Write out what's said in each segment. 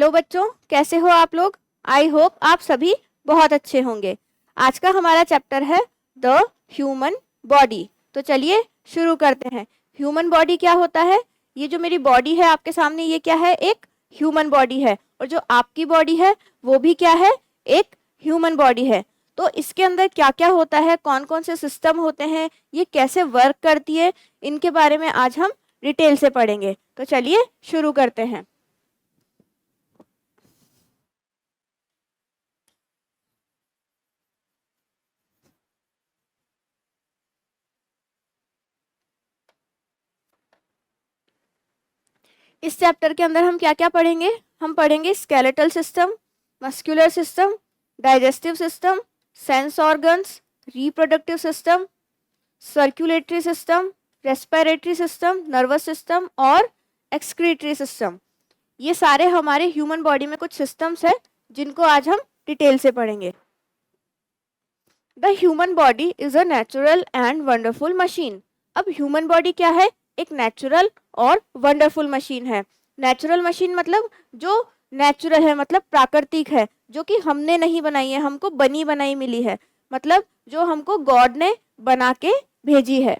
Hello बच्चों, कैसे हो आप लोग। आई होप आप सभी बहुत अच्छे होंगे। आज का हमारा चैप्टर है द ह्यूमन बॉडी। तो चलिए शुरू करते हैं। ह्यूमन बॉडी क्या होता है। ये जो मेरी बॉडी है आपके सामने, ये क्या है, एक ह्यूमन बॉडी है। और जो आपकी बॉडी है वो भी क्या है, एक ह्यूमन बॉडी है। तो इसके अंदर क्या क्या होता है, कौन कौन से सिस्टम होते हैं, ये कैसे वर्क करती है, इनके बारे में आज हम डिटेल से पढ़ेंगे। तो चलिए शुरू करते हैं। इस चैप्टर के अंदर हम क्या क्या पढ़ेंगे। हम पढ़ेंगे skeletal system, muscular system, digestive system, sense organs, reproductive system, circulatory system, respiratory system, nervous system और एक्सक्रीटरी सिस्टम। ये सारे हमारे ह्यूमन बॉडी में कुछ सिस्टम्स हैं जिनको आज हम डिटेल से पढ़ेंगे। The human body is a natural and wonderful machine. अब ह्यूमन बॉडी क्या है, एक नेचुरल और वंडरफुल मशीन है। नेचुरल मशीन मतलब जो नेचुरल है, मतलब प्राकृतिक है, जो कि हमने नहीं बनाई है, हमको बनी बनाई मिली है, मतलब जो हमको गॉड ने बना के भेजी है।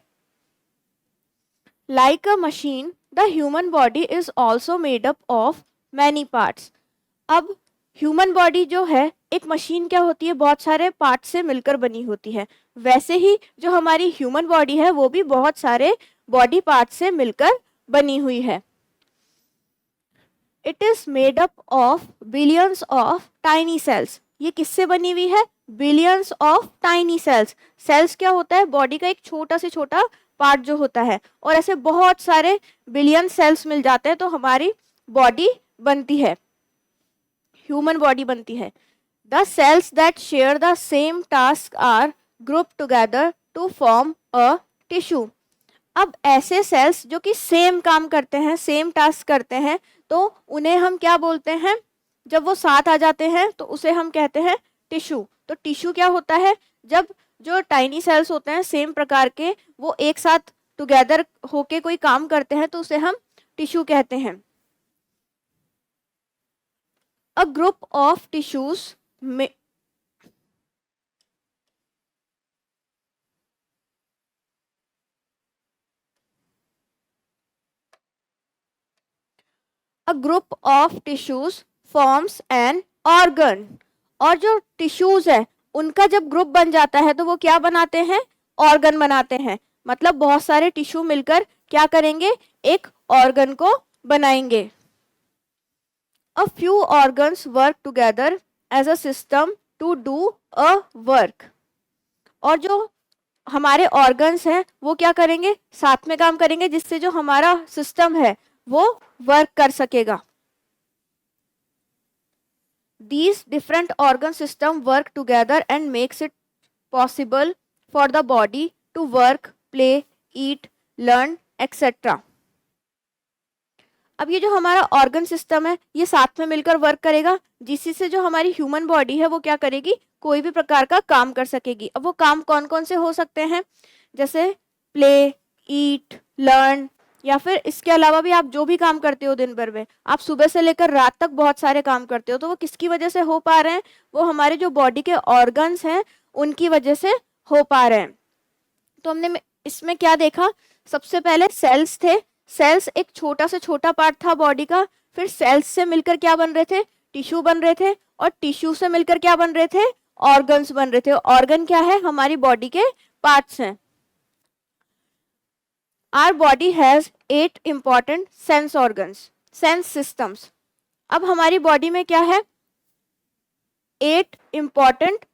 Like a machine the human body is also made up of many parts. अब ह्यूमन बॉडी जो है एक मशीन क्या होती है, बहुत सारे पार्ट से मिलकर बनी होती है। वैसे ही जो हमारी ह्यूमन बॉडी है वो भी बहुत सारे बॉडी पार्ट से मिलकर बनी हुई है। It is made up of billions of tiny cells. ये किससे बनी हुई है, billions of tiny cells. Cells क्या होता है, बॉडी का एक छोटा से छोटा पार्ट जो होता है, और ऐसे बहुत सारे बिलियन सेल्स मिल जाते हैं तो हमारी बॉडी बनती है, ह्यूमन बॉडी बनती है। The cells that share the same task are group together to form a tissue. अब ऐसे सेल्स जो कि सेम काम करते हैं, सेम टास्क करते हैं, तो उन्हें हम क्या बोलते हैं, जब वो साथ आ जाते हैं तो उसे हम कहते हैं टिश्यू। तो टिश्यू क्या होता है, जब जो टाइनी सेल्स होते हैं सेम प्रकार के, वो एक साथ टुगेदर होके कोई काम करते हैं तो उसे हम टिश्यू कहते हैं। A group of tissues may a group of tissues forms an organ। और जो टिश्यूज है उनका जब ग्रुप बन जाता है तो वो क्या बनाते हैं, ऑर्गन बनाते हैं। मतलब बहुत सारे टिश्यू मिलकर क्या करेंगे, एक ऑर्गन को बनाएंगे। A few organs work together as a system to do a work। और जो हमारे ऑर्गन्स हैं वो क्या करेंगे, साथ में काम करेंगे, जिससे जो हमारा सिस्टम है वो वर्क कर सकेगा। These different organ system work together and makes it possible for the body to work, play, eat, learn, etc। अब ये जो हमारा ऑर्गन सिस्टम है ये साथ में मिलकर वर्क करेगा, जिससे जो हमारी ह्यूमन बॉडी है वो क्या करेगी, कोई भी प्रकार का काम कर सकेगी। अब वो काम कौन कौन से हो सकते हैं, जैसे प्ले, ईट, लर्न, या फिर इसके अलावा भी आप जो भी काम करते हो दिन भर में, आप सुबह से लेकर रात तक बहुत सारे काम करते हो, तो वो किसकी वजह से हो पा रहे हैं, वो हमारे जो बॉडी के ऑर्गन्स हैं उनकी वजह से हो पा रहे हैं। तो हमने इसमें क्या देखा, सबसे पहले सेल्स थे। सेल्स एक छोटा से छोटा पार्ट था बॉडी का, फिर सेल्स से मिलकर क्या बन रहे थे, टिश्यू बन रहे थे, और टिश्यू से मिलकर क्या बन रहे थे, ऑर्गन्स बन रहे थे। ऑर्गन क्या है, हमारी बॉडी के पार्ट्स हैं। Our body has 8 important sense organs, sense systems. अब हमारी बॉडी में क्या है, 8 important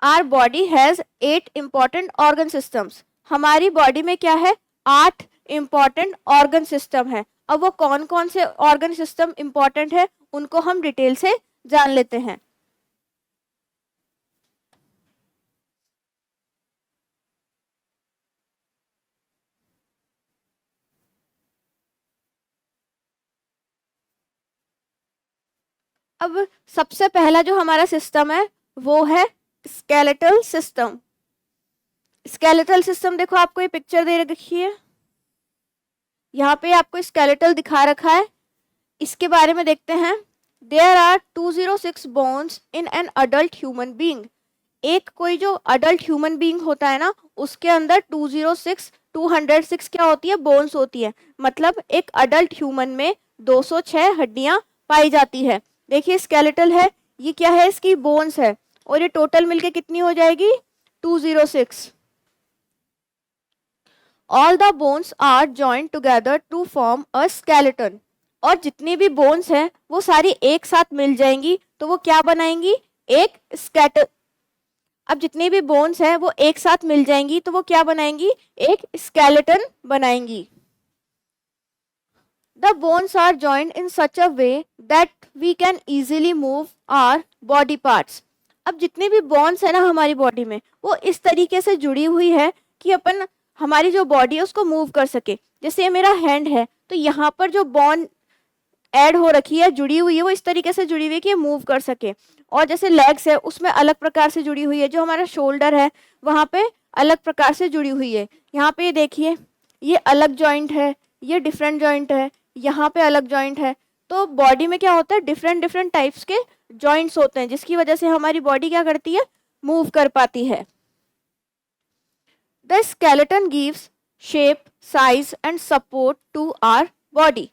our body has 8 important organ systems. हमारी बॉडी में क्या है, 8 इंपॉर्टेंट ऑर्गन सिस्टम है। अब वो कौन कौन से ऑर्गन सिस्टम इंपॉर्टेंट है उनको हम डिटेल से जान लेते हैं। अब सबसे पहला जो हमारा सिस्टम है वो है स्केलेटल सिस्टम। स्केलेटल सिस्टम देखो, आपको ये पिक्चर दे रखी है, यहाँ पे आपको स्केलेटल दिखा रखा है। इसके बारे में देखते हैं। There are 206 bones in an adult human being. एक कोई जो अडल्ट ह्यूमन बीइंग होता है ना, उसके अंदर 206 क्या होती है, बोन्स होती है। मतलब एक अडल्ट ह्यूमन में 206 हड्डियां पाई जाती है। देखिए स्केलेटल है, ये क्या है, इसकी बोन्स है, और ये टोटल मिलके कितनी हो जाएगी, 206। All the bones are joint together to form a skeleton. और जितनी भी बोन्स हैं वो सारी एक साथ मिल जाएंगी तो वो क्या बनाएंगी, एक स्केलेटन। अब जितनी भी बोन्स हैं वो एक साथ मिल जाएंगी तो वो क्या बनाएंगी, एक स्केलेटन बनाएंगी। The bones are joined in such a way that we can easily move our body parts. अब जितनी भी बोन्स है ना हमारी बॉडी में, वो इस तरीके से जुड़ी हुई है कि अपन हमारी जो बॉडी है उसको मूव कर सके। जैसे ये मेरा हैंड है, तो यहाँ पर जो बोन ऐड हो रखी है, जुड़ी हुई है, वो इस तरीके से जुड़ी हुई है कि ये मूव कर सके। और जैसे लेग्स है, उसमें अलग प्रकार से जुड़ी हुई है। जो हमारा शोल्डर है वहाँ पे अलग प्रकार से जुड़ी हुई है। यहाँ पे देखिए, ये अलग जॉइंट है, ये डिफरेंट जॉइंट है, यहाँ पे अलग जॉइंट है। तो बॉडी में क्या होता है, डिफरेंट डिफरेंट टाइप्स के जॉइंट्स होते हैं, जिसकी वजह से हमारी बॉडी क्या करती है, मूव कर पाती है। The skeleton gives shape, size and support to our body.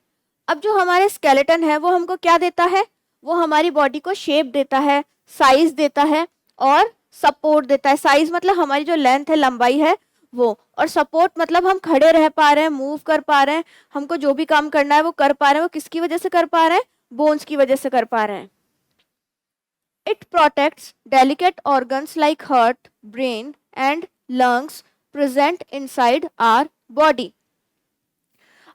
अब जो हमारे स्केलेटन है वो हमको क्या देता है, वो हमारी बॉडी को शेप देता है, साइज देता है और सपोर्ट देता है। साइज मतलब हमारी जो लेंथ है, लंबाई है वो, और सपोर्ट मतलब हम खड़े रह पा रहे हैं, मूव कर पा रहे हैं, हमको जो भी काम करना है वो कर पा रहे हैं। वो किसकी वजह से कर पा रहे हैं, बोन्स की वजह से कर पा रहे हैं। It protects delicate organs like heart, brain and lungs present inside our body.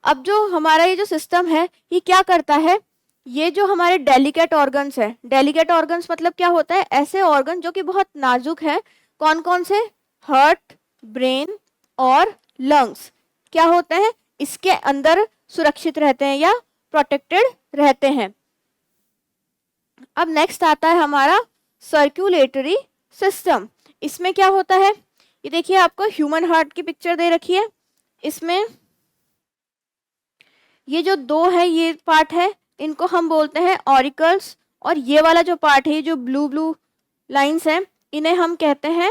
अब जो हमारा ये जो सिस्टम है ये क्या करता है, ये जो हमारे डेलिकेट ऑर्गन्स है, डेलिकेट ऑर्गन्स मतलब क्या होता है, ऐसे ऑर्गन जो कि बहुत नाजुक है। कौन कौन से, हार्ट, ब्रेन और लंग्स क्या होते हैं, इसके अंदर सुरक्षित रहते हैं या प्रोटेक्टेड रहते हैं। अब नेक्स्ट आता है हमारा सर्कुलेटरी सिस्टम। इसमें क्या होता है, ये देखिए आपको ह्यूमन हार्ट की पिक्चर दे रखी है। इसमें ये जो दो है, ये पार्ट है, इनको हम बोलते हैं ऑरिकल्स, और ये वाला जो पार्ट है, जो ब्लू ब्लू लाइंस हैं, इन्हें हम कहते हैं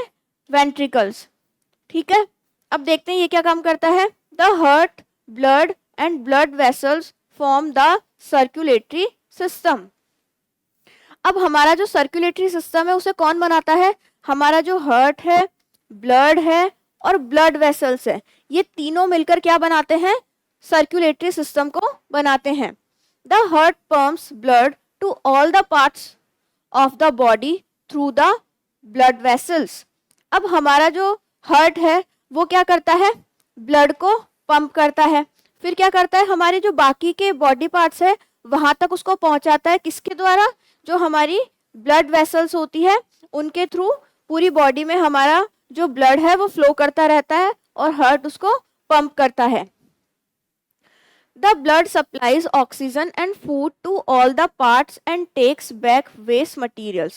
वेंट्रिकल्स। ठीक है, अब देखते हैं ये क्या काम करता है। The heart, blood and blood vessels form the circulatory system. अब हमारा जो सर्कुलेटरी सिस्टम है उसे कौन बनाता है, हमारा जो हार्ट है, ब्लड है और ब्लड वेसल्स है, ये तीनों मिलकर क्या बनाते हैं, सर्कुलेटरी सिस्टम को बनाते हैं। The heart pumps blood to all the parts of the body through the blood vessels. अब हमारा जो हार्ट है वो क्या करता है, ब्लड को पंप करता है, फिर क्या करता है, हमारे जो बाकी के बॉडी पार्ट्स है वहां तक उसको पहुंचाता है। किसके द्वारा, जो हमारी ब्लड वेसल्स होती है उनके थ्रू पूरी बॉडी में हमारा जो ब्लड है वो फ्लो करता रहता है और हार्ट उसको पंप करता है। The blood supplies oxygen and food to all the parts and takes back waste materials.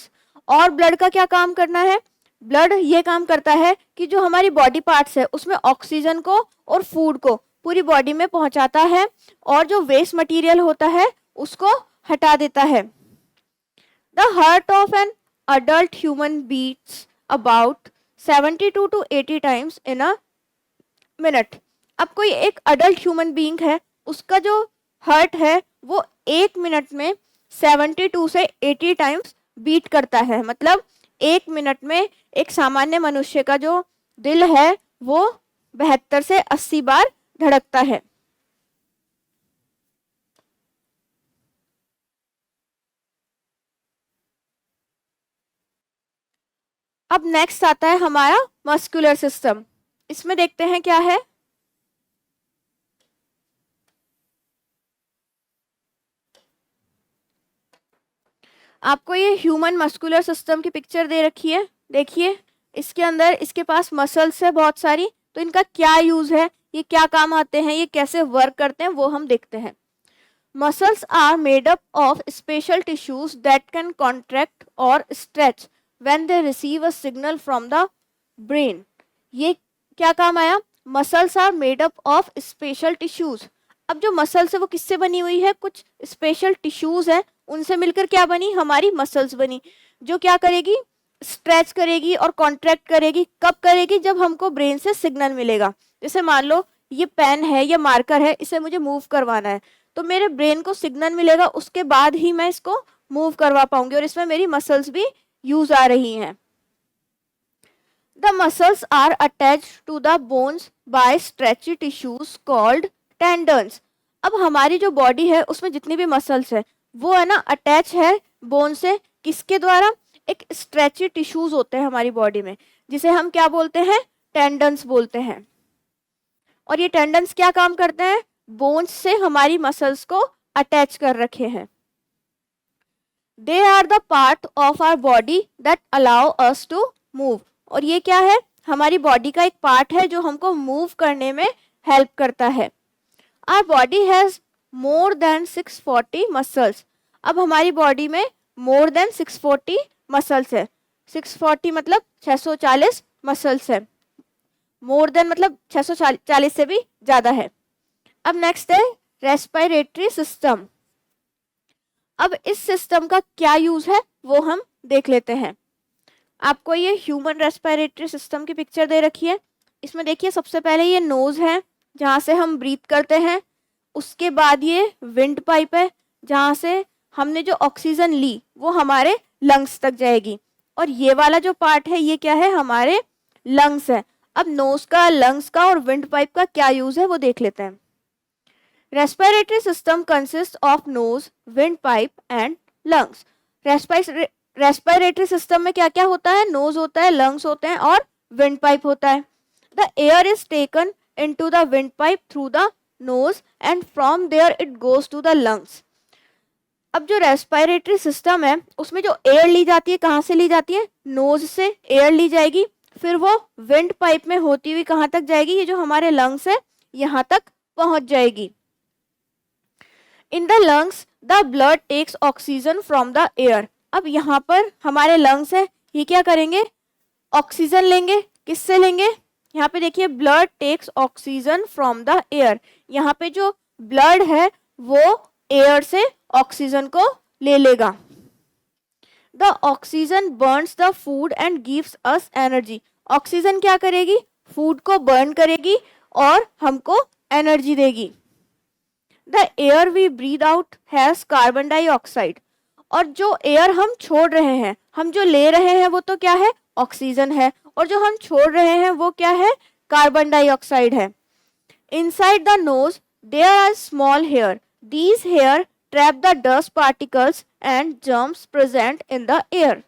और ब्लड का क्या काम करना है, ब्लड ये काम करता है कि जो हमारी बॉडी पार्ट्स है उसमें ऑक्सीजन को और फूड को पूरी बॉडी में पहुंचाता है और जो वेस्ट मटेरियल होता है उसको हटा देता है। The heart of an adult human beats about 72 to 80 times in a minute. अब कोई एक अडल्ट ह्यूमन बीइंग है, उसका जो हार्ट है वो 1 मिनट में 72 से 80 टाइम्स बीट करता है। मतलब 1 मिनट में एक सामान्य मनुष्य का जो दिल है वो 72 से 80 बार धड़कता है। अब नेक्स्ट आता है हमारा मस्कुलर सिस्टम। इसमें देखते हैं क्या है। आपको ये ह्यूमन मस्कुलर सिस्टम की पिक्चर दे रखी है, देखिए इसके अंदर इसके पास मसल्स है बहुत सारी, तो इनका क्या यूज है, ये क्या काम आते हैं, ये कैसे वर्क करते हैं वो हम देखते हैं। Muscles are made up of special tissues that can contract और stretch when they receive a signal from the brain. ये क्या काम आया? Muscles are made up of special tissues. अब जो मसल्स है वो किससे बनी हुई है? कुछ स्पेशल टिश्यूज है, उनसे मिलकर क्या बनी? हमारी मसल्स बनी, जो क्या करेगी? स्ट्रेच करेगी और कॉन्ट्रैक्ट करेगी। कब करेगी? जब हमको ब्रेन से सिग्नल मिलेगा। जैसे मान लो ये पेन है, ये मार्कर है, इसे मुझे मूव करवाना है, तो मेरे ब्रेन को सिग्नल मिलेगा, उसके बाद ही मैं इसको मूव करवा पाऊंगी, और इसमें मेरी मसल्स भी यूज आ रही हैं। The muscles are attached to the bones by stretchy tissues called tendons। अब हमारी जो बॉडी है उसमें जितनी भी मसल्स है वो है ना अटैच है बोन से। किसके द्वारा? एक स्ट्रेची टिश्यूज होते हैं हमारी बॉडी में, जिसे हम क्या बोलते हैं? टेंडन्स बोलते हैं। और ये टेंडन्स क्या काम करते हैं? बोन्स से हमारी मसल्स को अटैच कर रखे हैं। They are the part of our body that allow us to move. और ये क्या है? हमारी बॉडी का एक पार्ट है जो हमको मूव करने में हेल्प करता है। Our body has more than 640 muscles. अब हमारी बॉडी में मोर देन 640 मसल्स है। 640 मतलब 640 मसल्स है। मोर देन मतलब 640 से भी ज्यादा है। अब नेक्स्ट है रेस्पिरेटरी सिस्टम। अब इस सिस्टम का क्या यूज है वो हम देख लेते हैं। आपको ये ह्यूमन रेस्पिरेटरी सिस्टम की पिक्चर दे रखी है। इसमें देखिए सबसे पहले ये नोज है जहाँ से हम ब्रीथ करते हैं। उसके बाद ये विंड पाइप है जहाँ से हमने जो ऑक्सीजन ली वो हमारे लंग्स तक जाएगी। और ये वाला जो पार्ट है ये क्या है? हमारे लंग्स है। अब नोज का, लंग्स का और विंड पाइप का क्या यूज है वो देख लेते हैं। Respiratory system consist of nose, wind pipe and lungs. Respiratory system में क्या क्या होता है? नोज होता है, लंग्स होते हैं और विंड पाइप होता है। The air is taken into the windpipe through the nose and from there it goes to the lungs. अब जो रेस्पिरेटरी सिस्टम है उसमें जो एयर ली जाती है, कहाँ से ली जाती है? नोज से एयर ली जाएगी, फिर वो विंड पाइप में होती हुई कहाँ तक जाएगी? ये जो हमारे लंग्स है यहाँ तक पहुंच जाएगी। In the lungs the blood takes oxygen from the air. अब यहाँ पर हमारे लंग्स है, ये क्या करेंगे? ऑक्सीजन लेंगे। किससे लेंगे? यहाँ पे देखिए blood takes oxygen from the air. यहाँ पे जो ब्लड है वो एयर से ऑक्सीजन को ले लेगा। The oxygen Burns the food and gives us energy. Oxygen क्या करेगी? फूड को बर्न करेगी और हमको एनर्जी देगी। The air we breathe out has carbon dioxide. और जो एयर हम छोड़ रहे हैं, हम जो ले रहे हैं वो तो क्या है? ऑक्सीजन है, और जो हम छोड़ रहे हैं वो क्या है? कार्बन डाइऑक्साइड है। Inside the nose there are small hair. These hair trap the dust particles and germs present in the air.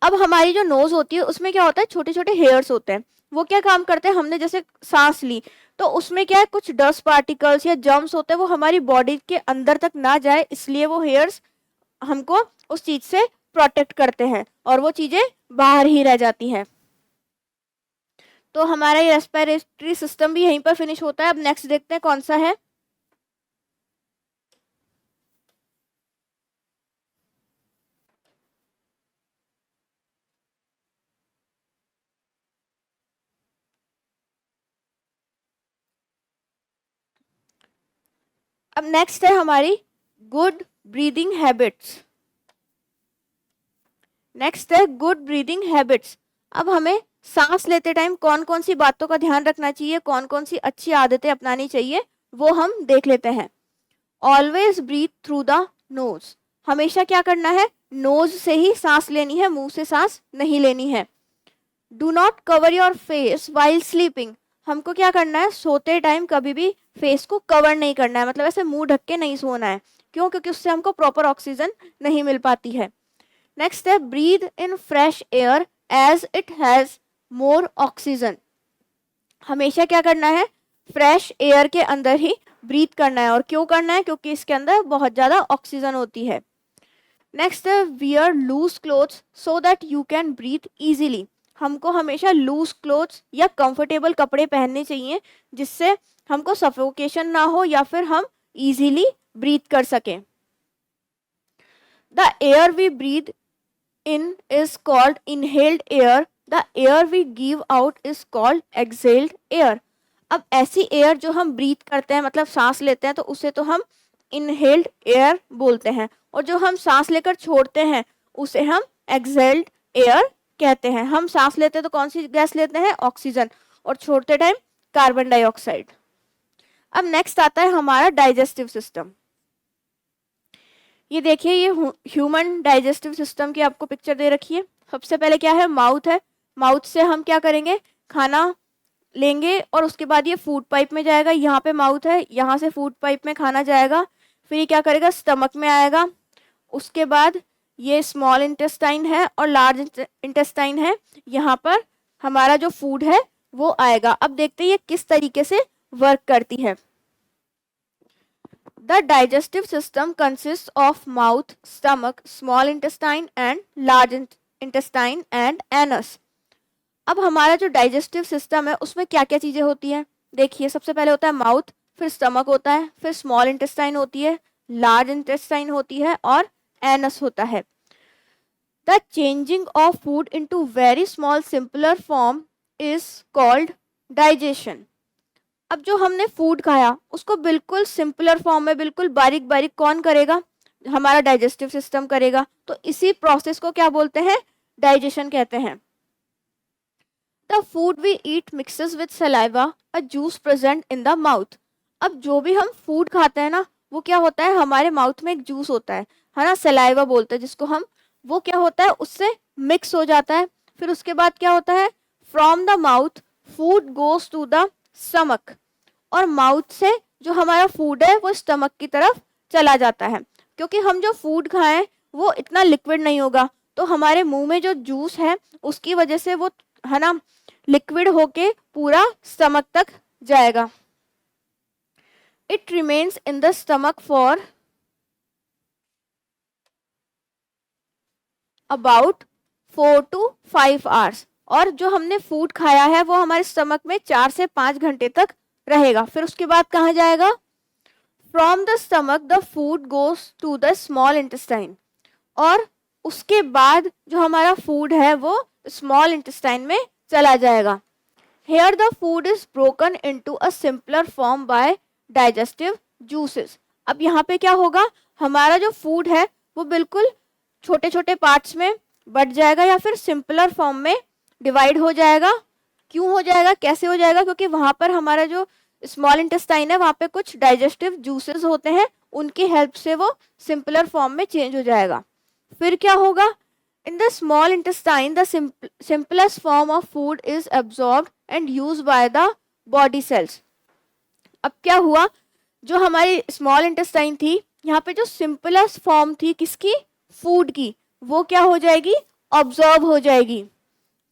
अब हमारी जो नोज होती है उसमें क्या होता है? छोटे छोटे हेयर्स होते हैं। वो क्या काम करते हैं? हमने जैसे सांस ली तो उसमें क्या है? कुछ डस्ट पार्टिकल्स या जर्म्स होते हैं, वो हमारी बॉडी के अंदर तक ना जाए, इसलिए वो हेयर्स हमको उस चीज से प्रोटेक्ट करते हैं और वो चीजें बाहर ही रह जाती हैं। तो हमारा ये रेस्पिरेटरी सिस्टम भी यहीं पर फिनिश होता है। अब नेक्स्ट देखते हैं कौन सा है। अब नेक्स्ट है हमारी गुड ब्रीदिंग हैबिट्स। नेक्स्ट है गुड ब्रीदिंग हैबिट्स। अब हमें सांस लेते टाइम कौन कौन सी बातों का ध्यान रखना चाहिए, कौन कौन सी अच्छी आदतें अपनानी चाहिए, वो हम देख लेते हैं। Always breathe through the nose. हमेशा क्या करना है? नोज से ही सांस लेनी है, मुंह से सांस नहीं लेनी है। Do not cover your face while sleeping. हमको क्या करना है? सोते टाइम कभी भी फेस को कवर नहीं करना है, मतलब ऐसे मुंह ढक के नहीं सोना है। क्यों? क्योंकि उससे हमको प्रॉपर ऑक्सीजन नहीं मिल पाती है। नेक्स्ट है breathe in fresh air as it has more oxygen. हमेशा क्या करना है? फ्रेश एयर के अंदर ही ब्रीथ करना है। और क्यों करना है? क्योंकि इसके अंदर बहुत ज्यादा ऑक्सीजन होती है। नेक्स्ट है wear loose clothes so that you can breathe easily. हमको हमेशा लूज क्लोथ्स या कंफर्टेबल कपड़े पहनने चाहिए जिससे हमको सफोकेशन ना हो या फिर हम इजीली ब्रीथ कर सकें। The air we breathe in is called inhaled air. The air we give out is called exhaled air. अब ऐसी एयर जो हम ब्रीथ करते हैं, मतलब सांस लेते हैं, तो उसे तो हम इनहेल्ड एयर बोलते हैं, और जो हम सांस लेकर छोड़ते हैं उसे हम एक्सहेल्ड एयर कहते हैं। हम सांस लेते हैं तो कौन सी गैस लेते हैं? ऑक्सीजन, और छोड़ते टाइम कार्बन डाइऑक्साइड। अब नेक्स्ट आता है हमारा डाइजेस्टिव सिस्टम। ये देखिए, ये ह्यूमन डाइजेस्टिव सिस्टम की आपको पिक्चर दे रखी है। सबसे पहले क्या है? माउथ है। माउथ से हम क्या करेंगे? खाना लेंगे, और उसके बाद ये फूड पाइप में जाएगा। यहाँ पे माउथ है, यहाँ से फूड पाइप में खाना जाएगा, फिर ये क्या करेगा? स्टमक में आएगा। उसके बाद ये स्मॉल इंटेस्टाइन है और लार्ज इंटेस्टाइन है, यहाँ पर हमारा जो फूड है वो आएगा। अब देखते हैं ये किस तरीके से वर्क करती है। The digestive system consist of mouth, stomach, small intestine and large intestine and anus. अब हमारा जो डाइजेस्टिव सिस्टम है उसमें क्या क्या चीज़ें होती हैं? देखिए, सबसे पहले होता है माउथ, फिर स्टमक होता है, फिर स्मॉल इंटेस्टाइन होती है, लार्ज इंटेस्टाइन होती है, और एनस होता है। The changing of food into very small simpler form is called digestion. अब जो हमने फूड खाया उसको बिल्कुल सिंपलर फॉर्म में, बिल्कुल बारीक बारीक कौन करेगा? हमारा डाइजेस्टिव सिस्टम करेगा। तो इसी प्रोसेस को क्या बोलते हैं? डाइजेशन कहते हैं। The food we eat mixes with saliva, a juice present in the mouth. अब जो भी हम फूड खाते हैं ना, वो क्या होता है? हमारे माउथ में एक जूस होता है ना, सलाइवा बोलते हैं जिसको हम। वो क्या होता है? उससे मिक्स हो जाता है। फिर उसके बाद क्या होता है? From the mouth food goes to the stomach, और माउथ से जो हमारा फूड है वो स्टमक की तरफ चला जाता है। क्योंकि हम जो फूड खाएं वो इतना लिक्विड नहीं होगा, तो हमारे मुंह में जो जूस है उसकी वजह से वो है ना लिक्विड होके पूरा स्टमक तक जाएगा। It remains in the stomach for about 4 to 5 hours, और जो हमने फूड खाया है वो हमारे स्टमक में 4 से 5 घंटे तक रहेगा। फिर उसके बाद कहाँ जाएगा? From the stomach the food goes to the small intestine, और उसके बाद जो हमारा फूड है वो स्मॉल इंटेस्टाइन में चला जाएगा। Here the food is broken into a simpler form by digestive juices. अब यहाँ पे क्या होगा? हमारा जो फूड है वो बिल्कुल छोटे छोटे पार्ट्स में बट जाएगा, या फिर सिंपलर फॉर्म में डिवाइड हो जाएगा। क्यों हो जाएगा? कैसे हो जाएगा? क्योंकि वहाँ पर हमारा जो स्मॉल इंटेस्टाइन है वहाँ पे कुछ डाइजेस्टिव जूसेस होते हैं, उनकी हेल्प से वो सिंपलर फॉर्म में चेंज हो जाएगा। फिर क्या होगा? In the small intestine the simplest form of food is absorbed and used by the body cells. अब क्या हुआ? जो हमारी स्मॉल इंटेस्टाइन थी, यहाँ पे जो सिंपलेस्ट फॉर्म थी किसकी? फूड की, वो क्या हो जाएगी? ऑब्जॉर्ब हो जाएगी।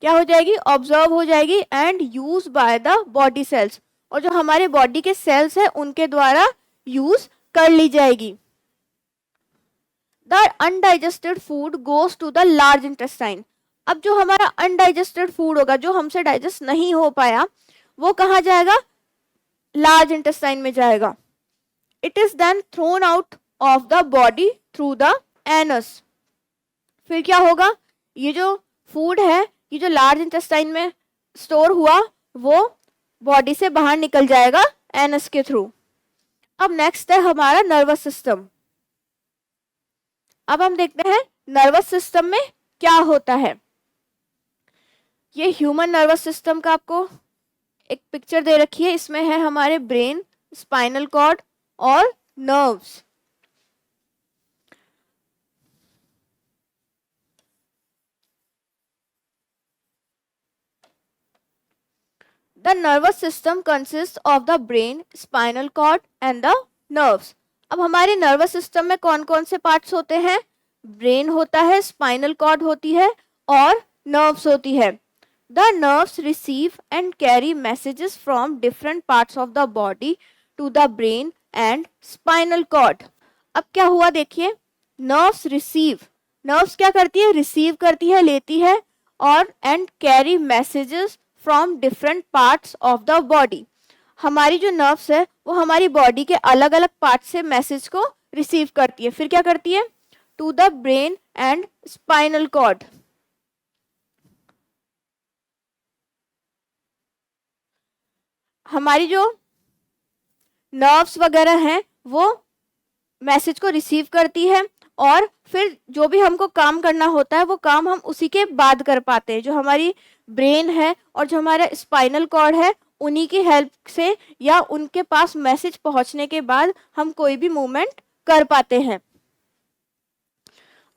क्या हो जाएगी? ऑब्जर्व हो जाएगी and use by the body cells, और जो हमारे बॉडी के सेल्स है उनके द्वारा यूज कर ली जाएगी। The undigested food goes to the large intestine. अब जो हमारा अनडाइजेस्टेड फूड होगा, जो हमसे डाइजेस्ट नहीं हो पाया, वो कहाँ जाएगा? लार्ज इंटेस्टाइन में जाएगा। It is then thrown out of the body through the anus. फिर क्या होगा? ये जो फूड है, ये जो लार्ज इंटेस्टाइन में स्टोर हुआ, वो बॉडी से बाहर निकल जाएगा एनस के थ्रू। अब नेक्स्ट है हमारा नर्वस सिस्टम। अब हम देखते हैं नर्वस सिस्टम में क्या होता है। ये ह्यूमन नर्वस सिस्टम का आपको एक पिक्चर दे रखी है। इसमें है हमारे ब्रेन, स्पाइनल कॉर्ड और nerves. The nervous system consists of the brain, spinal cord and the nerves. अब हमारे नर्वस सिस्टम में कौन कौन से पार्ट्स होते हैं? ब्रेन होता है, स्पाइनल कॉर्ड होती है और नर्व्स होती है। The nerves receive and carry messages from different parts of the body to the brain and spinal cord. अब क्या हुआ देखिए, नर्व्स रिसीव, नर्व्स क्या करती है? रिसीव करती है, लेती है, और and carry messages from different parts of the body. हमारी जो नर्व्स है वो हमारी बॉडी के अलग अलग पार्ट से मैसेज को रिसीव करती है। फिर क्या करती है? To the brain and spinal cord. हमारी जो नर्व्स वगैरह हैं वो मैसेज को रिसीव करती है और फिर जो भी हमको काम करना होता है वो काम हम उसी के बाद कर पाते हैं। जो हमारी ब्रेन है और जो हमारा स्पाइनल कॉर्ड है उन्हीं की हेल्प से या उनके पास मैसेज पहुंचने के बाद हम कोई भी मूवमेंट कर पाते हैं।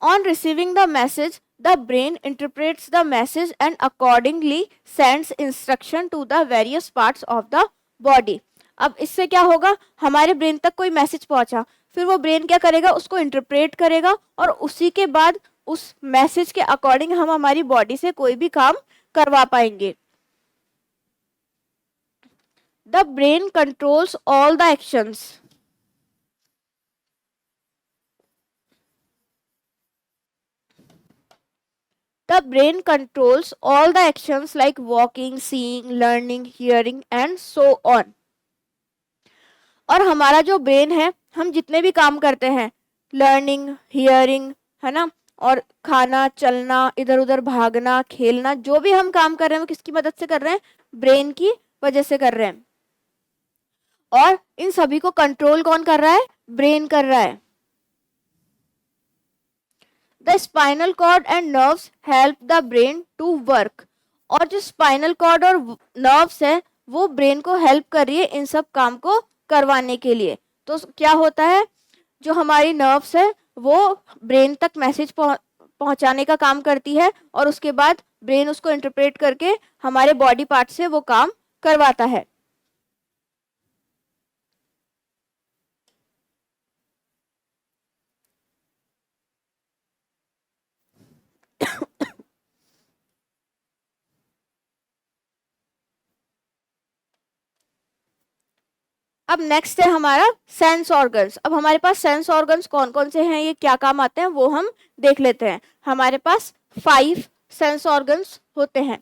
On receiving the message the brain interprets the message and accordingly sends instruction to the various parts of the body. अब इससे क्या होगा, हमारे ब्रेन तक कोई मैसेज पहुंचा, फिर वो ब्रेन क्या करेगा, उसको इंटरप्रेट करेगा और उसी के बाद उस मैसेज के अकॉर्डिंग हम हमारी बॉडी से कोई भी काम करवा पाएंगे। The brain controls all the actions. The brain controls all the actions like walking, seeing, learning, hearing and so on. और हमारा जो ब्रेन है, हम जितने भी काम करते हैं, लर्निंग, हियरिंग, है ना, और खाना, चलना, इधर उधर भागना, खेलना, जो भी हम काम कर रहे हैं वो किसकी मदद से कर रहे हैं, ब्रेन की वजह से कर रहे हैं। और इन सभी को कंट्रोल कौन कर रहा है, ब्रेन कर रहा है। The spinal cord and nerves help the brain to work. और जो स्पाइनल कॉर्ड और नर्व्स है वो ब्रेन को हेल्प कर रही है इन सब काम को करवाने के लिए। तो क्या होता है, जो हमारी नर्व्स है वो ब्रेन तक मैसेज पहुंचाने का काम करती है और उसके बाद ब्रेन उसको इंटरप्रेट करके हमारे बॉडी पार्ट से वो काम करवाता है। अब नेक्स्ट है हमारा सेंस ऑर्गन्स। अब हमारे पास सेंस ऑर्गन्स कौन कौन से हैं, ये क्या काम आते हैं वो हम देख लेते हैं। हमारे पास 5 सेंस ऑर्गन्स होते हैं।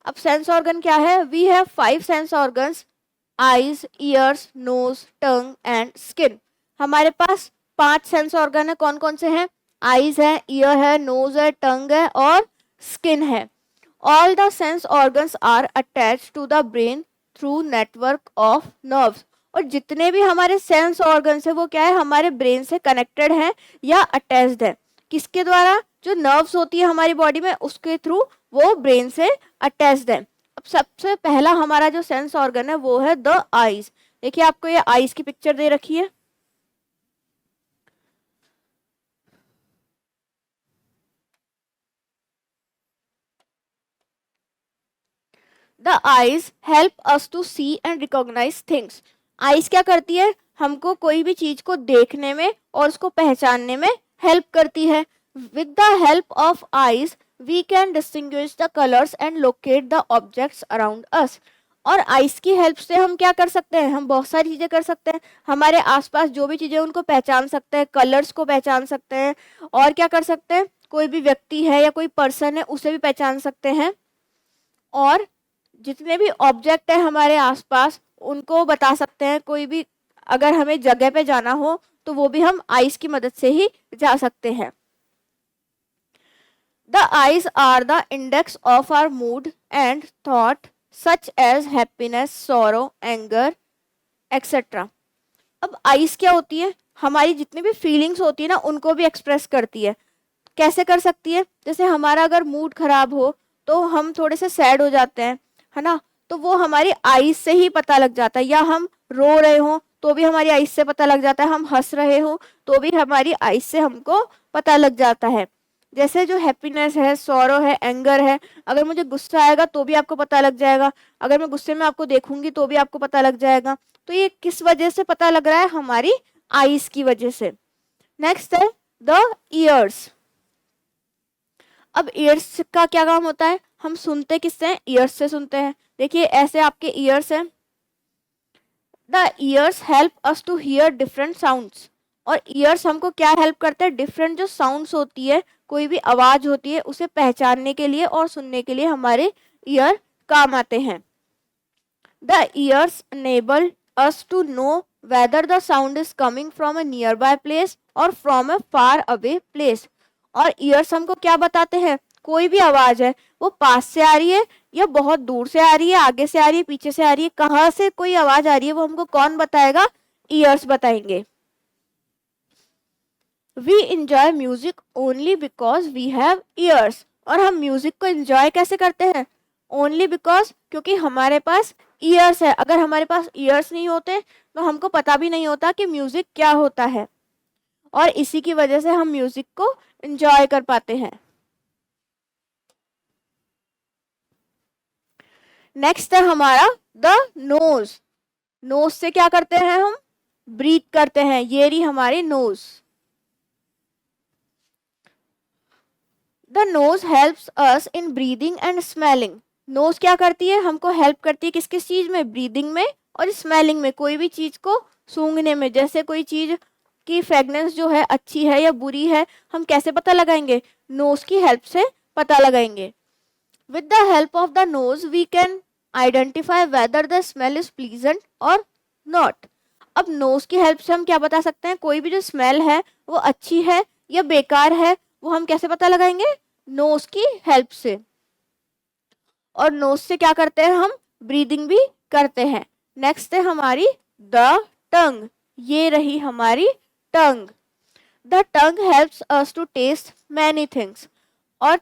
अब सेंस ऑर्गन क्या है, we have 5 sense organs, eyes, ears, nose, tongue and skin. हमारे पास 5 सेंस ऑर्गन है। कौन कौन से हैं, आईज है, ईयर है, नोज है, टंग है और स्किन है। All the sense organs are attached to the brain through network of nerves. और जितने भी हमारे सेंस ऑर्गन्स है वो क्या है, हमारे ब्रेन से कनेक्टेड है या अटैच्ड है। किसके द्वारा, जो नर्व्स होती है हमारी बॉडी में उसके थ्रू वो ब्रेन से अटैच्ड है। अब सबसे पहला हमारा जो सेंस ऑर्गन है वो है द आईज। देखिए आपको ये आईज की पिक्चर दे रखी है। The eyes help us to see and recognise things. Eyes क्या करती है, हमको कोई भी चीज को देखने में और उसको पहचानने में हेल्प करती है। With the help of eyes we can distinguish the colours and locate the objects around us. और आईज की हेल्प से हम क्या कर सकते हैं, हम बहुत सारी चीजें कर सकते हैं। हमारे आसपास जो भी चीजें उनको पहचान सकते हैं, कलर्स को पहचान सकते हैं। और क्या कर सकते हैं, कोई भी व्यक्ति है या कोई पर्सन है उसे भी पहचान सकते हैं। और जितने भी ऑब्जेक्ट है हमारे आसपास उनको बता सकते हैं। कोई भी अगर हमें जगह पे जाना हो तो वो भी हम आईज की मदद से ही जा सकते हैं। The eyes are the index of our mood and thought such as happiness, sorrow, anger etcetera. अब आईज क्या होती है, हमारी जितनी भी फीलिंग्स होती है ना उनको भी एक्सप्रेस करती है। कैसे कर सकती है, जैसे हमारा अगर मूड खराब हो तो हम थोड़े से सैड हो जाते हैं, है ना, तो वो हमारी आईज से ही पता लग जाता है। या हम रो रहे हो तो भी हमारी आईज से पता लग जाता है। हम हंस रहे हो तो भी हमारी आईज से हमको पता लग जाता है। जैसे जो हैप्पीनेस है, सॉरो है, एंगर है, अगर मुझे गुस्सा आएगा तो भी आपको पता लग जाएगा। अगर मैं गुस्से में आपको देखूंगी तो भी आपको पता लग जाएगा। तो ये किस वजह से पता लग रहा है, हमारी आईज की वजह से। नेक्स्ट है द ईयर्स। अब ईयर्स का क्या काम होता है, हम सुनते किससे हैं, ईयर्स से सुनते हैं। देखिए ऐसे आपके ईयर्स हैं। The ears help us to hear different sounds. और ईयर्स हमको क्या हेल्प करते हैं, डिफरेंट जो साउंड्स होती है, कोई भी आवाज होती है उसे पहचानने के लिए और सुनने के लिए हमारे ईयर काम आते हैं। The ears enable us to know whether the sound is coming from a nearby place और from a far away place. और ईयर्स हमको क्या बताते हैं, कोई भी आवाज है वो पास से आ रही है या बहुत दूर से आ रही है, आगे से आ रही है, पीछे से आ रही है, कहाँ से कोई आवाज आ रही है वो हमको कौन बताएगा, ईयर्स बताएंगे। We enjoy music only because we have ears. और हम म्यूजिक को एंजॉय कैसे करते हैं, ओनली बिकॉज, क्योंकि हमारे पास ईयर्स है। अगर हमारे पास ईयर्स नहीं होते तो हमको पता भी नहीं होता कि म्यूजिक क्या होता है, और इसी की वजह से हम म्यूजिक को एंजॉय कर पाते हैं। नेक्स्ट है हमारा द नोज। नोज से क्या करते हैं हम, ब्रीथ करते हैं, ये रही हमारी nose. The nose helps us in breathing and smelling. Nose क्या करती है, हमको हेल्प करती है किस किस चीज में, ब्रीदिंग में और स्मेलिंग में, कोई भी चीज को सूंघने में। जैसे कोई चीज की फ्रेगनेंस जो है अच्छी है या बुरी है, हम कैसे पता लगाएंगे, नोज की हेल्प से पता लगाएंगे। With the help of the nose we can identify whether the smell is pleasant or not. अब नोज की हेल्प से हम क्या बता सकते हैं, कोई भी जो स्मेल है वो अच्छी है या बेकार है, वो हम कैसे पता लगाएंगे, नोज की हेल्प से। और नोज से क्या करते हैं हम, ब्रीदिंग भी करते हैं। नेक्स्ट है हमारी द टंग, ये रही हमारी tongue. The tongue helps us to taste many things. और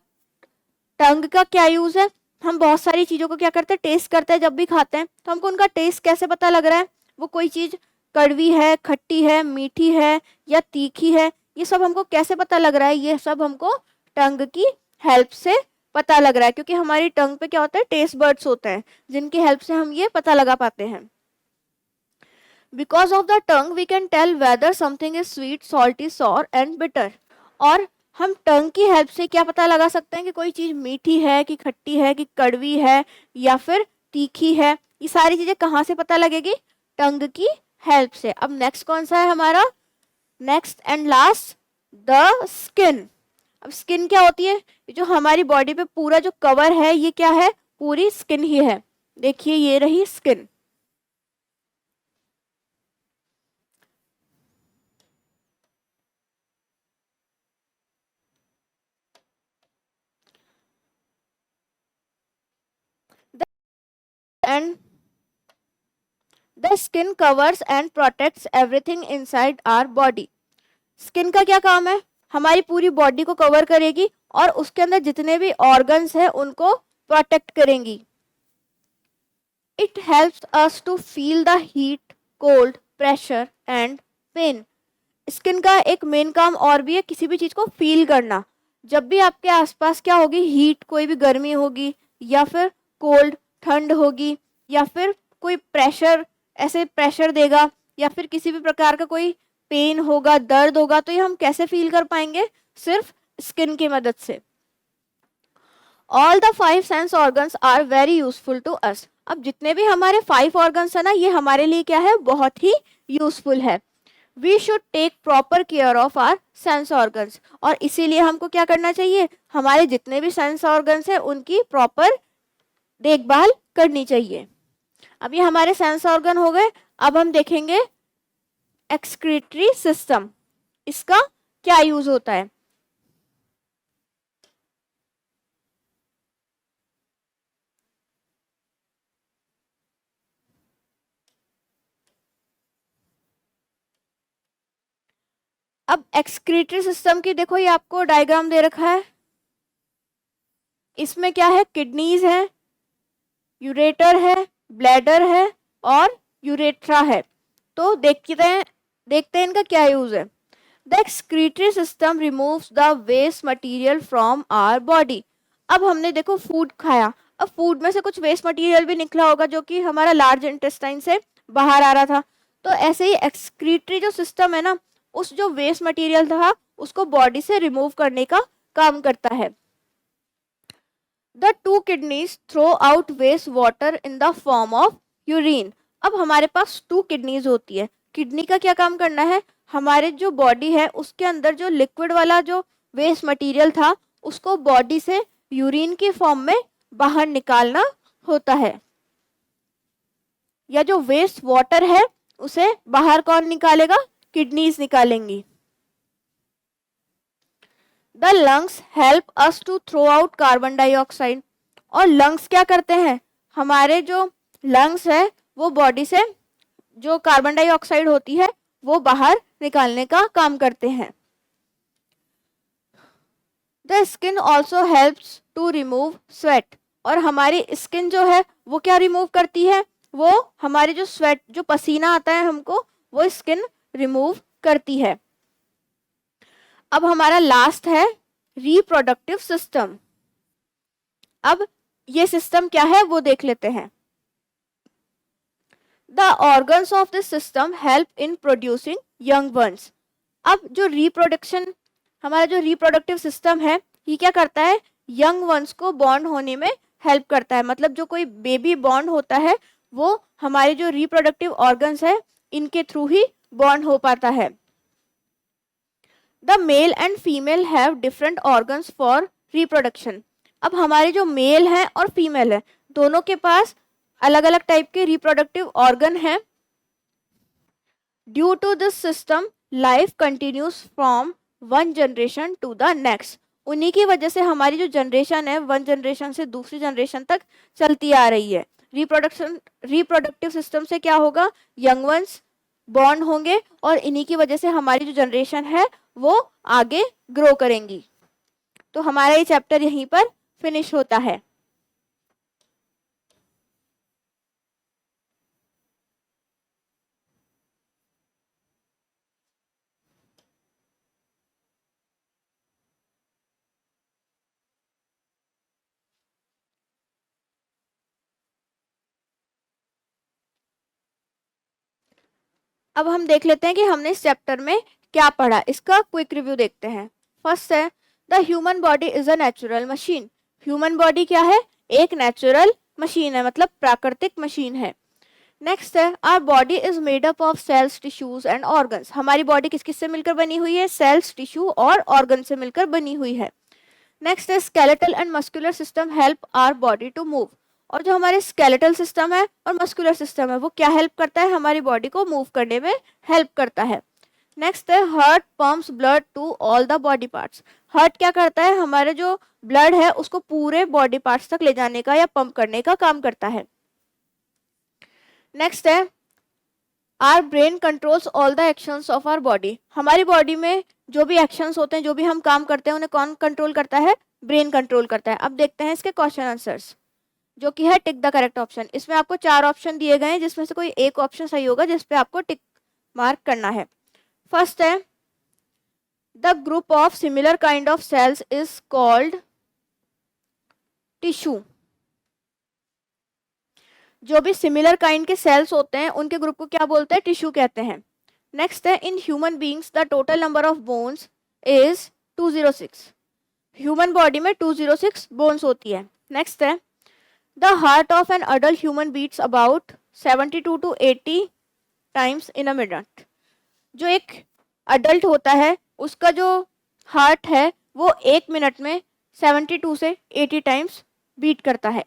टंग का क्या यूज है, हम बहुत सारी चीजों को क्या करते हैं, टेस्ट करते हैं। जब भी खाते हैं तो हमको उनका टेस्ट कैसे पता लग रहा है, वो कोई चीज कड़वी है, खट्टी है, मीठी है या तीखी है, ये सब हमको कैसे पता लग रहा है, ये सब हमको टंग की हेल्प से पता लग रहा है। क्योंकि हमारी टंग पे क्या होता है, टेस्ट बर्ड्स होते हैं जिनकी हेल्प से हम ये पता लगा पाते हैं। Because of the tongue we can tell whether something is sweet, salty, sour and bitter. और हम टंग की हेल्प से क्या पता लगा सकते हैं कि कोई चीज मीठी है कि खट्टी है कि कड़वी है या फिर तीखी है। ये सारी चीजें कहाँ से पता लगेगी, टंग की हेल्प से। अब नेक्स्ट कौन सा है हमारा, next and last the skin. अब स्किन क्या होती है, जो हमारी बॉडी पे पूरा जो कवर है ये क्या है, पूरी स्किन ही है। देखिए ये रही skin. And the skin covers and protects everything inside our body. Skin का क्या काम है, हमारी पूरी बॉडी को कवर करेगी और उसके अंदर जितने भी ऑर्गन्स हैं उनको प्रोटेक्ट करेंगी। It helps us to feel the heat, cold, pressure and pain. Skin का एक मेन काम और भी है, किसी भी चीज को फील करना। जब भी आपके आसपास क्या होगी, हीट, कोई भी गर्मी होगी या फिर कोल्ड, ठंड होगी, या फिर कोई प्रेशर, ऐसे प्रेशर देगा, या फिर किसी भी प्रकार का कोई पेन होगा, दर्द होगा, तो ये हम कैसे फील कर पाएंगे, सिर्फ स्किन की मदद से। All the 5 sense organs are very useful to us. अब जितने भी हमारे 5 ऑर्गन्स है ना, ये हमारे लिए क्या है, बहुत ही यूजफुल है। We should take proper care of our sense organs. और इसीलिए हमको क्या करना चाहिए, हमारे जितने भी सेंस ऑर्गन्स हैं उनकी प्रॉपर देखभाल करनी चाहिए। अब ये हमारे सेंस ऑर्गन हो गए। अब हम देखेंगे एक्सक्रीटरी सिस्टम, इसका क्या यूज होता है। अब एक्सक्रीटरी सिस्टम की देखो, ये आपको डायग्राम दे रखा है। इसमें क्या है, किडनीज है, यूरेटर है, ब्लैडर है और यूरेट्रा है। तो देखते हैं इनका क्या यूज है। The excretory system removes the waste material from our body. अब हमने देखो फूड खाया, अब फूड में से कुछ वेस्ट मटेरियल भी निकला होगा जो कि हमारा लार्ज इंटेस्टाइन से बाहर आ रहा था। तो ऐसे ही एक्सक्रीटरी जो सिस्टम है ना, उस जो वेस्ट मटेरियल था उसको बॉडी से रिमूव करने का काम करता है। The 2 kidneys throw out waste water in the form of urine. अब हमारे पास 2 किडनीज होती है। किडनी का क्या काम करना है, हमारे जो बॉडी है उसके अंदर जो लिक्विड वाला जो वेस्ट मटेरियल था उसको बॉडी से यूरिन की फॉर्म में बाहर निकालना होता है। या जो वेस्ट वाटर है उसे बाहर कौन निकालेगा, किडनीज निकालेंगी। The lungs help us to throw out carbon dioxide. और लंग्स क्या करते हैं, हमारे जो लंग्स है वो बॉडी से जो कार्बन डाइऑक्साइड होती है वो बाहर निकालने का काम करते हैं। The skin also helps to remove sweat. और हमारी स्किन जो है वो क्या रिमूव करती है, वो हमारी जो स्वेट जो पसीना आता है हमको वो स्किन रिमूव करती है। अब हमारा लास्ट है रिप्रोडक्टिव सिस्टम। अब ये सिस्टम क्या है वो देख लेते हैं। The organs of this system help in producing young ones. अब जो रिप्रोडक्शन हमारा जो रिप्रोडक्टिव सिस्टम है ये क्या करता है, यंग वंस को बॉर्न होने में हेल्प करता है। मतलब जो कोई बेबी बॉर्न होता है वो हमारे जो रिप्रोडक्टिव ऑर्गन्स है इनके थ्रू ही बॉर्न हो पाता है। The male and female have different organs for reproduction. अब हमारे जो मेल है और फीमेल है दोनों के पास अलग अलग टाइप के रिप्रोडक्टिव ऑर्गन हैं। Due to this system life continues from one generation to the next. उन्हीं की वजह से हमारी जो जनरेशन है वन जनरेशन से दूसरी जनरेशन तक चलती आ रही है। रिप्रोडक्टिव सिस्टम से क्या होगा, यंग वंस बॉर्न होंगे और इन्हीं की वजह से हमारी जो जनरेशन है वो आगे ग्रो करेंगी। तो हमारा ये चैप्टर यहीं पर फिनिश होता है। अब हम देख लेते हैं कि हमने इस चैप्टर में क्या पढ़ा, इसका क्विक रिव्यू देखते हैं। फर्स्ट है the human body is a natural machine. Human body क्या है, एक नेचुरल मशीन है, मतलब प्राकृतिक मशीन है। नेक्स्ट है our body is made up of cells, tissues and organs. हमारी बॉडी किस किस से मिलकर बनी हुई है, सेल्स, टिश्यू और ऑर्गन से मिलकर बनी हुई है। नेक्स्ट है skeletal and muscular system help our body to move. और जो हमारे स्केलेटल सिस्टम है और मस्कुलर सिस्टम है वो क्या हेल्प करता है, हमारी बॉडी को मूव करने में हेल्प करता है। नेक्स्ट है heart pumps blood to all the body parts. Heart क्या करता है, हमारे जो ब्लड है उसको पूरे बॉडी पार्ट्स तक ले जाने का या पंप करने का काम करता है। नेक्स्ट है our brain controls all the actions of our body. हमारी बॉडी में जो भी एक्शंस होते हैं, जो भी हम काम करते हैं, उन्हें कौन कंट्रोल करता है, ब्रेन कंट्रोल करता है। अब देखते हैं इसके क्वेश्चन आंसर्स, जो कि है टिक द करेक्ट ऑप्शन। इसमें आपको 4 ऑप्शन दिए गए हैं जिसमें से कोई एक ऑप्शन सही होगा जिसपे आपको टिक मार्क करना है। फर्स्ट है the group of similar kind of cells is called tissue. जो भी सिमिलर काइंड के सेल्स होते हैं उनके ग्रुप को क्या बोलते हैं, टिश्यू कहते हैं। नेक्स्ट है in human beings the total number of bones is 206। Human body में 206 बोन्स होती है। नेक्स्ट है the heart of an adult human beats about 72 to 80 times in a minute. जो एक अडल्ट होता है उसका जो हार्ट है वो 1 मिनट में 72 से 80 टाइम्स बीट करता है।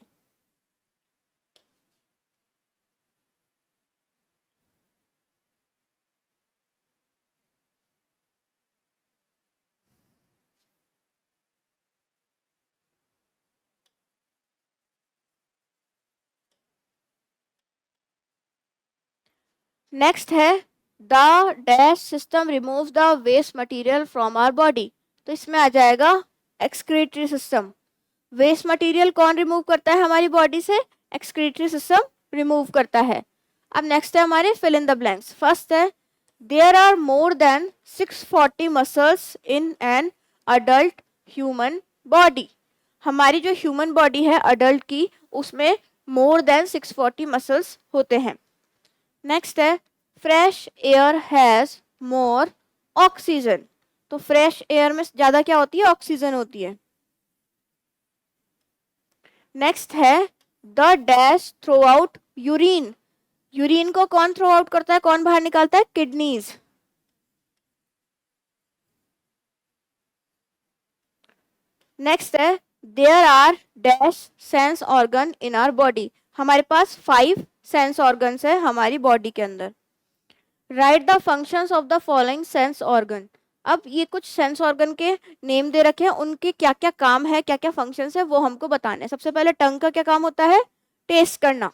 नेक्स्ट है the dash system remove the waste material from our body. तो इसमें आ जाएगा एक्सक्रीटरी सिस्टम। वेस्ट मटेरियल कौन रिमूव करता है हमारी बॉडी से, एक्सक्रीटरी सिस्टम रिमूव करता है। अब नेक्स्ट है हमारे fill in the blanks. First है there are more than 640 muscles in an adult human body. हमारी जो ह्यूमन बॉडी है अडल्ट की उसमें मोर देन 640 मसल्स होते हैं। नेक्स्ट है fresh air has more oxygen. तो फ्रेश एयर में ज्यादा क्या होती है, ऑक्सीजन होती है। नेक्स्ट है the dash throw out urine. Urine को कौन थ्रो आउट करता है, कौन बाहर निकालता है, किडनीज। नेक्स्ट है there are dash sense organ in our body. हमारे पास 5 सेंस ऑर्गन्स है हमारी बॉडी के अंदर। Right the functions of the following sense organ. अब ये कुछ सेंस ऑर्गन के नेम दे रखे हैं, उनके क्या क्या काम है, क्या क्या फंक्शंस है, वो हमको बताने हैं। सबसे पहले टंग का क्या काम होता है? टेस्ट करना।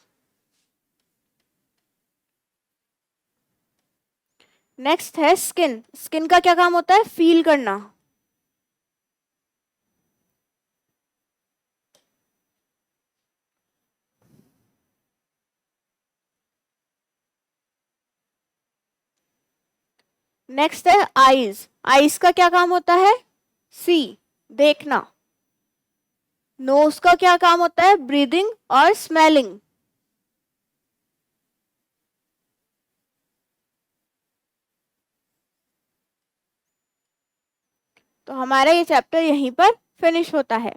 नेक्स्ट है स्किन। स्किन का क्या काम होता है? फील करना। नेक्स्ट है आईज। आईज का क्या काम होता है? सी, देखना। नोज का क्या काम होता है? ब्रीदिंग और स्मेलिंग। तो हमारा ये चैप्टर यहीं पर फिनिश होता है।